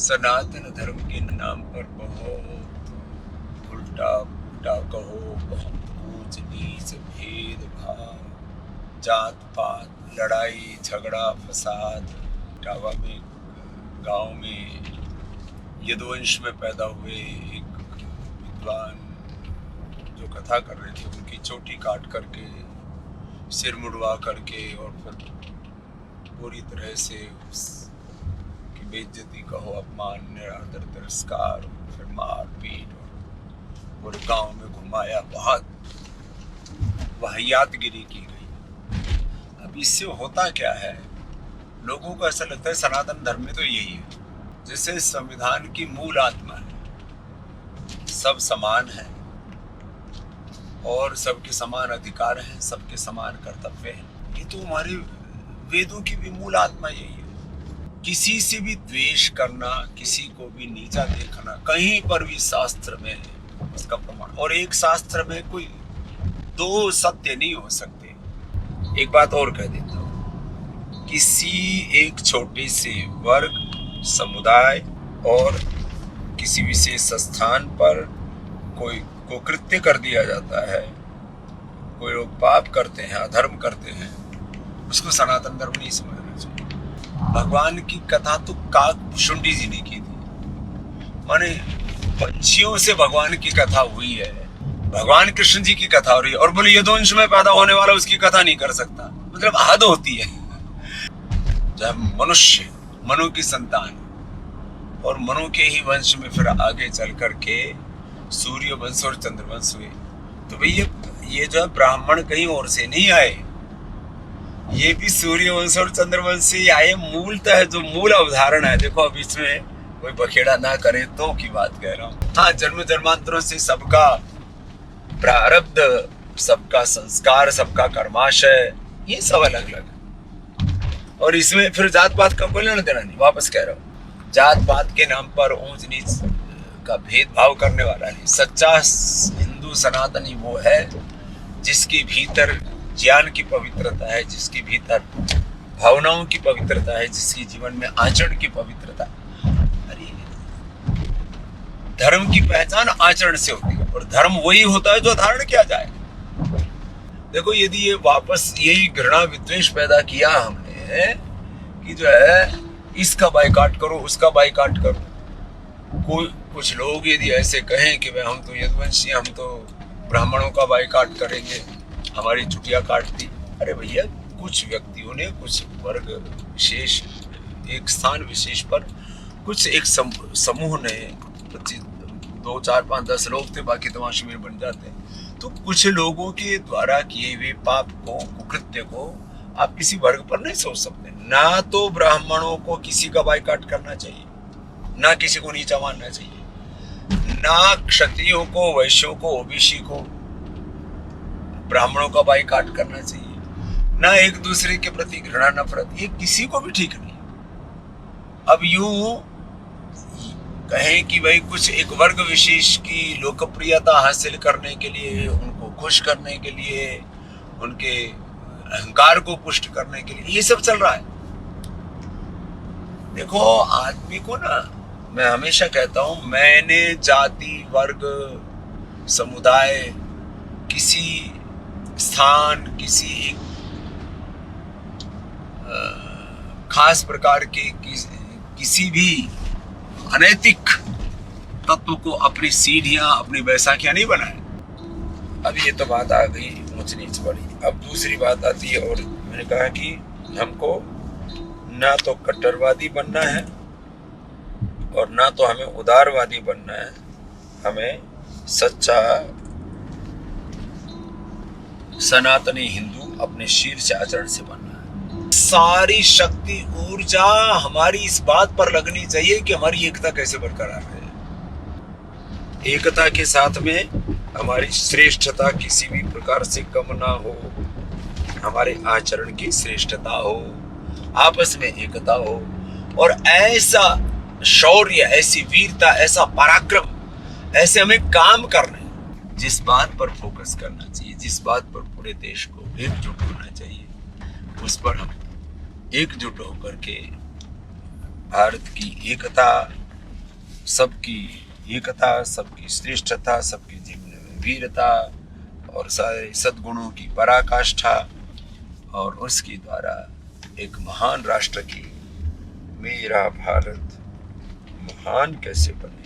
सनातन धर्म के नाम पर बहुत उल्टा पुल्टा कहो, बहुत ऊंच नीच भेदभाव, जात पात, लड़ाई झगड़ा फसाद। इटावा में गांव में यदुवंश में पैदा हुए एक विद्वान जो कथा कर रहे थे, उनकी चोटी काट करके, सिर मुड़वा करके और फिर पूरी तरह से उसकी बेइज्जती कहो, अपमान, निरादर, तिरस्कार, फिर मार पीट और पूरे गांव में घुमाया, बहुत वाहियातगिरी की गई। अब इससे होता क्या है, लोगों को ऐसा लगता है सनातन धर्म में तो यही है, जैसे संविधान की मूल आत्मा है, सब समान है और सबके समान अधिकार हैं, सबके समान कर्तव्य हैं। ये तो हमारे वेदों की भी मूल आत्मा यही है। किसी से भी द्वेष करना, किसी को भी नीचा देखना, कहीं पर भी शास्त्र में उसका प्रमाण। और एक शास्त्र में कोई दो सत्य नहीं हो सकते। एक बात और कह देता हूँ, किसी एक छोटे से वर्ग, समुदाय और किसी विशेष स्थान पर कोई कुकृत्य कर दिया जाता है, कोई लोग पाप करते हैं, अधर्म करते हैं, उसको सनातन धर्म नहीं समझना चाहिए। भगवान की कथा तो काकभूषुंडी जी ने की थी, माने पंछियों से भगवान की कथा हुई है, भगवान कृष्ण जी की कथा हो रही है, और बोले यदुवंश में पैदा होने वाला उसकी कथा नहीं कर सकता। मतलब हद होती है। जब मनुष्य, मनु की संतान, और मनु के ही वंश में फिर आगे चल करके सूर्य वंश और चंद्रवंश हुए, तो भैया ये जो है ब्राह्मण कहीं और से नहीं आए, ये भी सूर्य वंश और चंद्रवंश से आए। मूलतः जो मूल अवधारणा है, देखो अब इसमें कोई बखेड़ा ना करे तो की बात कह रहा हूँ। हाँ, जन्म जन्मांतरों से सबका प्रारब्ध, सबका संस्कार, सबका कर्माशय, ये सब अलग अलग है। और इसमें फिर जात पात का कोई लेना देना नहीं। वापस कह रहा हूँ, जात पात के नाम पर ऊंच नीच का भेदभाव करने वाला नहीं। सच्चा हिंदू सनातनी वो है जिसके भीतर ज्ञान की पवित्रता है, जिसके भीतर भावनाओं की पवित्रता है, जिसके जीवन में आचरण की पवित्रता है। अरे धर्म की पहचान आचरण से होती है, और धर्म वही होता है जो धारण किया जाए। देखो, यदि ये वापस यही घृणा विद्वेष पैदा किया हमने कि जो है इसका बाइकाट करो, उसका बाइकाट करो, कुछ लोग यदि ऐसे कहें कि भाई हम तो यदुवंशी, हम तो ब्राह्मणों का बाइकाट करेंगे, हमारी छुट्टियां काट दी। अरे भैया, कुछ व्यक्तियों ने, कुछ वर्ग विशेष, एक स्थान विशेष पर कुछ एक समूह ने, 2, 4, 5, 10 लोग थे, बाकी तमाम शिविर बन जाते हैं। तो कुछ लोगों के द्वारा किए हुए पाप को, कुकृत्य को आप किसी वर्ग पर नहीं सोच सकते। ना तो ब्राह्मणों को किसी का बाइकाट करना चाहिए, ना किसी को नीचा मानना चाहिए, ना क्षत्रियों को, वैश्यों को, ओबीसी को, ब्राह्मणों का बाइकाट करना चाहिए, ना एक दूसरे के प्रति घृणा नफरत, ये किसी को भी ठीक नहीं। अब यूं कहें कि भाई कुछ एक वर्ग विशेष की लोकप्रियता हासिल करने के लिए, उनको खुश करने के लिए, उनके अहंकार को पुष्ट करने के लिए ये सब चल रहा है। देखो, आदमी को ना, मैं हमेशा कहता हूं, मैंने जाति, वर्ग, समुदाय, किसी स्थान, किसी खास प्रकार के किसी भी अनैतिक तत्व को अपनी सीढ़ियां, अपनी बैसाखियां नहीं बनाए। अब ये तो बात आ गई ऊंच नीच वाली। अब दूसरी बात आती है, और मैंने कहा कि हमको ना तो कट्टरवादी बनना है और ना तो हमें उदारवादी बनना है। हमें सच्चा सनातनी हिंदू अपने शीर्ष आचरण से बनना है। सारी शक्ति, ऊर्जा हमारी इस बात पर लगनी चाहिए कि हमारी एकता कैसे बरकरार है। एकता के साथ में हमारी श्रेष्ठता किसी भी प्रकार से कम ना हो, हमारे आचरण की श्रेष्ठता हो, आपस में एकता हो, और ऐसा शौर्य, ऐसी वीरता, ऐसा पराक्रम, ऐसे हमें काम करना है। जिस बात पर फोकस करना चाहिए, जिस बात पर पूरे देश को एकजुट होना चाहिए, उस पर हम एकजुट होकर के भारत की एकता, सबकी एकता, सबकी श्रेष्ठता, सबके जीवन में वीरता और सारे सद्गुणों की पराकाष्ठा, और उसके द्वारा एक महान राष्ट्र की मेरा भारत महान कैसे बने।